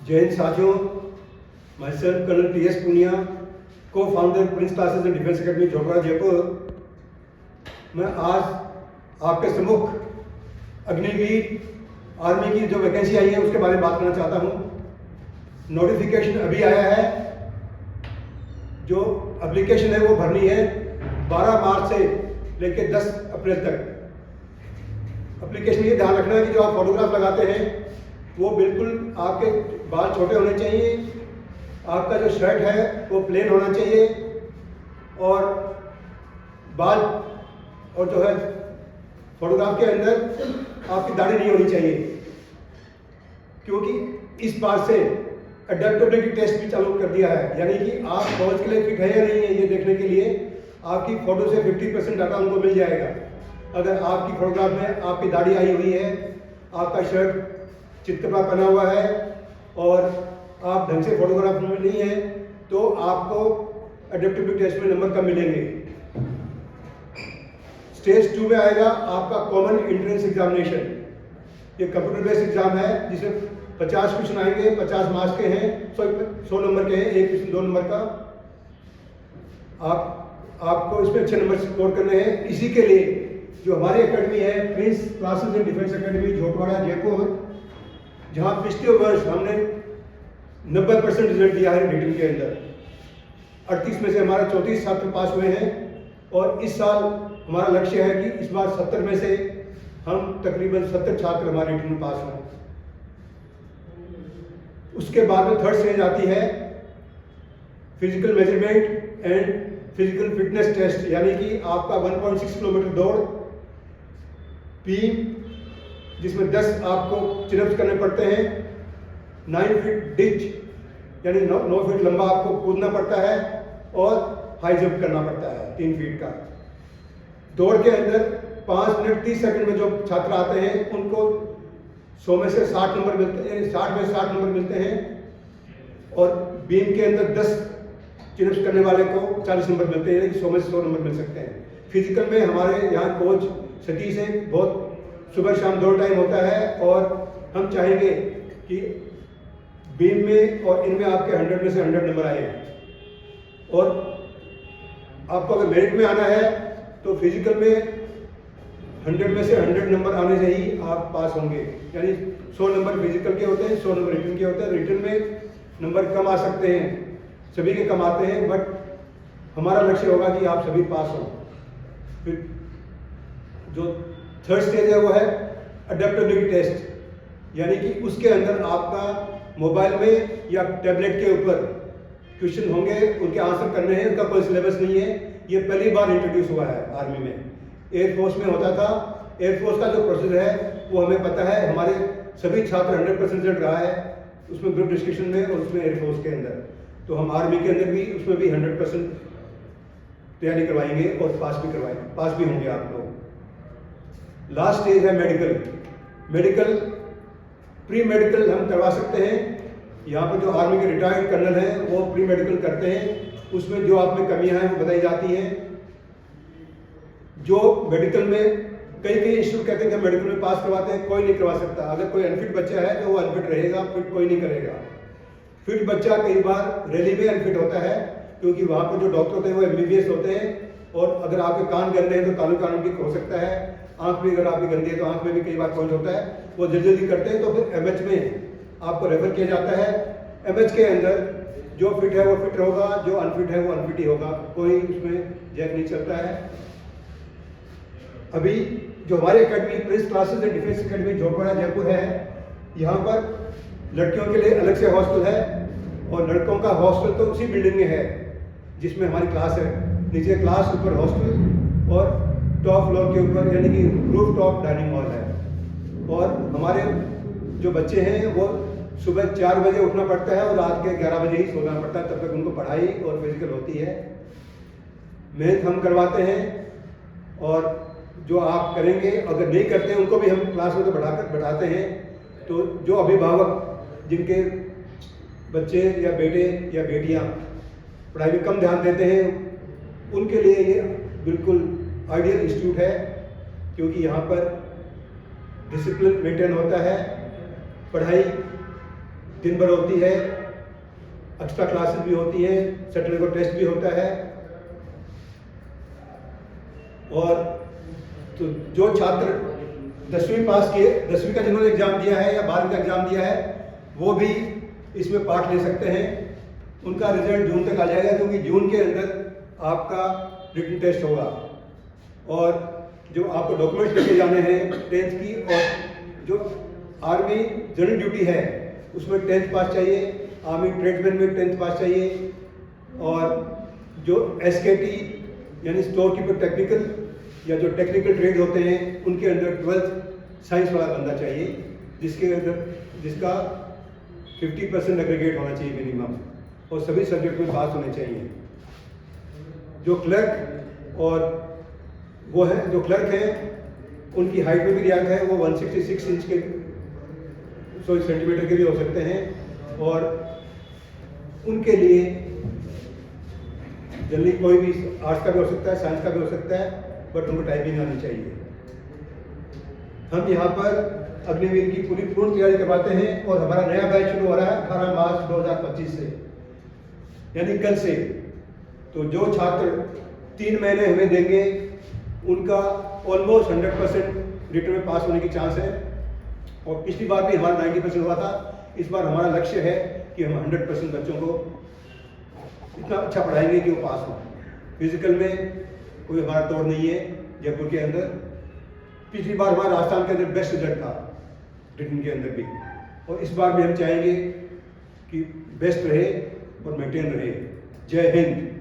जय हिंद साथियों, my self colonel T S. Punia, cofounder prince classes and defence academy Jhotwara Jaipur. मैं आज आपके सम्मुख अग्निवीर आर्मी की जो वैकेंसी आई है उसके बारे में बात करना चाहता हूँ। नोटिफिकेशन अभी आया है, जो एप्लीकेशन है वो भरनी है 12 मार्च से लेकर 10 अप्रैल तक। एप्लीकेशन ये ध्यान रखना है कि जो आप फोटोग्राफ लगाते हैं वो बिल्कुल आपके बाल छोटे होने चाहिए, आपका जो शर्ट है वो प्लेन होना चाहिए और बाल और जो है फोटोग्राफ के अंदर आपकी दाढ़ी नहीं होनी चाहिए, क्योंकि इस बात से अडेप्टेबिलिटी टेस्ट भी चालू कर दिया है। यानी कि आप फौज के लिए फिट है या नहीं है ये देखने के लिए आपकी फ़ोटो से 50% डाटा उनको मिल जाएगा। अगर आपकी फोटोग्राफ में आपकी दाढ़ी आई हुई है, आपका शर्ट चित्रकला पहना हुआ है और आप ढंग से फोटोग्राफ में नहीं है, तो आपको अडेप्टेबिलिटी टेस्ट में नंबर कम मिलेंगे। स्टेज 2 में आएगा आपका कॉमन एंट्रेंस एग्जामिनेशन। ये कंप्यूटर बेस्ड एग्जाम है जिसमें 50 क्वेश्चन आएंगे, 50 मार्क्स के हैं, 100 नंबर के हैं, एक क्वेश्चन 2 नंबर का। आपको इसमें अच्छे नंबर स्कोर करने हैं। इसी के लिए जो हमारी एकेडमी है Prince classes and defence academy Jhotwara Jaipur, जहाँ पिछले वर्ष हमने 90% रिजल्ट दिया है रिटन के अंदर। 38 में से हमारे 34 छात्र पास हुए हैं और इस साल हमारा लक्ष्य है कि इस बार 70 में से हम तकरीबन 70 छात्र हमारे रिटन में पास हों। उसके बाद में थर्ड स्टेज आती है physical measurement and physical fitness test, यानी कि आपका 1.6 किलोमीटर दौड़, पीम जिसमें 10 आपको चिनअप्स करने पड़ते हैं, 9 फीट डिच यानी 9 फीट लंबा आपको कूदना पड़ता है और हाई जंप करना पड़ता है 3 फीट का। दौड़ के अंदर 5 मिनट 30 सेकंड में जो छात्र आते हैं उनको 100 में से 60 नंबर मिलते हैं, 60 में 60 नंबर मिलते हैं और बीम के अंदर 10 चिनअप्स करने वाले को 40 नंबर मिलते हैं, यानी कि 100 में से 100 नंबर मिल सकते हैं। फिजिकल में हमारे यहाँ कोच सतीश है, बहुत सुबह शाम 2 टाइम होता है और हम चाहेंगे कि बीम में और इनमें आपके 100 में से 100 नंबर आए। और आपको अगर मेरिट में आना है तो फिजिकल में 100 में से 100 नंबर आने से ही आप पास होंगे, यानी 100 नंबर फिजिकल के होते हैं, 100 नंबर रिटन के होते हैं। रिटन में नंबर कम आ सकते हैं, सभी के कम आते हैं, बट हमारा लक्ष्य होगा कि आप सभी पास हों। फिर जो थर्ड स्टेज है वो है अडेप्टेबिलिटी टेस्ट, यानी कि उसके अंदर आपका मोबाइल में या टैबलेट के ऊपर क्वेश्चन होंगे, उनके आंसर करने हैं। उनका कोई सिलेबस नहीं है, ये पहली बार इंट्रोड्यूस हुआ है आर्मी में। एयरफोर्स में होता था। एयरफोर्स का जो प्रोसेस है वो हमें पता है, हमारे सभी छात्र 100% रिजल्ट रहा है उसमें, ग्रुप डिस्कशन में और उसमें एयरफोर्स के अंदर। तो हम आर्मी के अंदर भी उसमें भी 100% तैयारी करवाएंगे और पास भी होंगे आप लोग। लास्ट स्टेज है मेडिकल प्री मेडिकल हम करवा सकते हैं। यहाँ पर जो आर्मी के रिटायर्ड कर्नल हैं वो प्री मेडिकल करते हैं, उसमें जो आप में कमियां हैं वो बताई जाती हैं। जो मेडिकल में कई इंस्टीट्यूट कहते हैं कि मेडिकल में पास करवाते हैं, कोई नहीं करवा सकता। अगर कोई अनफिट बच्चा है तो वो अनफिट रहेगा, फिट कोई नहीं करेगा। फिट बच्चा कई बार रैली में अनफिट होता है, क्योंकि वहाँ पर जो डॉक्टर होते हैं वो MBBS होते हैं, और अगर आपके कान गंदे हैं तो कानून भी हो सकता है। आंख भी अगर आपकी गंदी है तो आंख में भी कई बार पॉइंट होता है, वो जल्दी करते हैं। तो फिर MH में आपको रेफर किया जाता है। MH के अंदर जो फिट है वो फिट होगा, जो अनफिट है वो अनफिट ही होगा, कोई उसमें जैक नहीं चलता है। अभी जो हमारी academy Prince classes and defence academy Jhotwara Jaipur है, यहाँ पर लड़कियों के लिए अलग से हॉस्टल है और लड़कों का हॉस्टल तो उसी बिल्डिंग में है जिसमें हमारी क्लास है। नीचे क्लास, ऊपर हॉस्टल और टॉप फ्लोर के ऊपर यानी कि रूफ टॉप डाइनिंग हॉल है। और हमारे जो बच्चे हैं वो सुबह 4 बजे उठना पड़ता है और रात के 11 बजे ही सोना पड़ता है, तब तक उनको पढ़ाई और फिजिकल होती है। मेहनत हम करवाते हैं और जो आप करेंगे, अगर नहीं करते उनको भी हम क्लास में तो बैठाते हैं। तो जो अभिभावक जिनके बच्चे या बेटे या बेटियां पढ़ाई में कम ध्यान देते हैं, उनके लिए ये बिल्कुल आइडियल इंस्टीट्यूट है, क्योंकि यहाँ पर डिसिप्लिन मेंटेन होता है, पढ़ाई दिन भर होती है, एक्स्ट्रा क्लासेस भी होती हैं, सैटरडे को टेस्ट भी होता है। और तो जो छात्र 10वीं पास किए, 10वीं का जिन्होंने एग्जाम दिया है या 12वीं का एग्जाम दिया है, वो भी इसमें पार्ट ले सकते हैं। उनका रिजल्ट जून तक आ जाएगा, क्योंकि जून के अंदर आपका रिटन टेस्ट होगा। और जो आपको डॉक्यूमेंट्स लेके जाने हैं 10th की, और जो आर्मी जनरल ड्यूटी है उसमें 10th पास चाहिए, आर्मी ट्रेड्समैन में 10th पास चाहिए, और जो SKT यानी स्टोर कीपर टेक्निकल या जो टेक्निकल ट्रेड होते हैं उनके अंदर 12th साइंस वाला बंदा चाहिए, जिसका 50% एग्रीगेट होना चाहिए मिनिमम, और सभी सब्जेक्ट में पास होने चाहिए। जो क्लर्क और वो है, जो क्लर्क है उनकी हाइट में भी रियायत है, वो 166 इंच के सेंटीमीटर के भी हो सकते हैं, और उनके लिए जनरली कोई भी आर्ट्स का भी हो सकता है, साइंस का भी हो सकता है, बट उनको टाइपिंग आनी चाहिए। हम यहाँ पर अग्निवीर की पूर्ण तैयारी करवाते हैं, और हमारा नया बैच शुरू हो रहा है 18 मार्च 2025 से, यानी कल से। तो जो छात्र 3 महीने हमें देंगे उनका ऑलमोस्ट 100% रिटर्न में पास होने की चांस है। और पिछली बार भी हमारा 90% हुआ था। इस बार हमारा लक्ष्य है कि हम 100% बच्चों को इतना अच्छा पढ़ाएंगे कि वो पास हो। फिजिकल में कोई हमारा तोड़ नहीं है जयपुर के अंदर। पिछली बार हमारा राजस्थान के अंदर बेस्ट रिजल्ट था रिटन के अंदर भी, और इस बार भी हम चाहेंगे कि बेस्ट रहे और मेंटेन रहे। जय हिंद।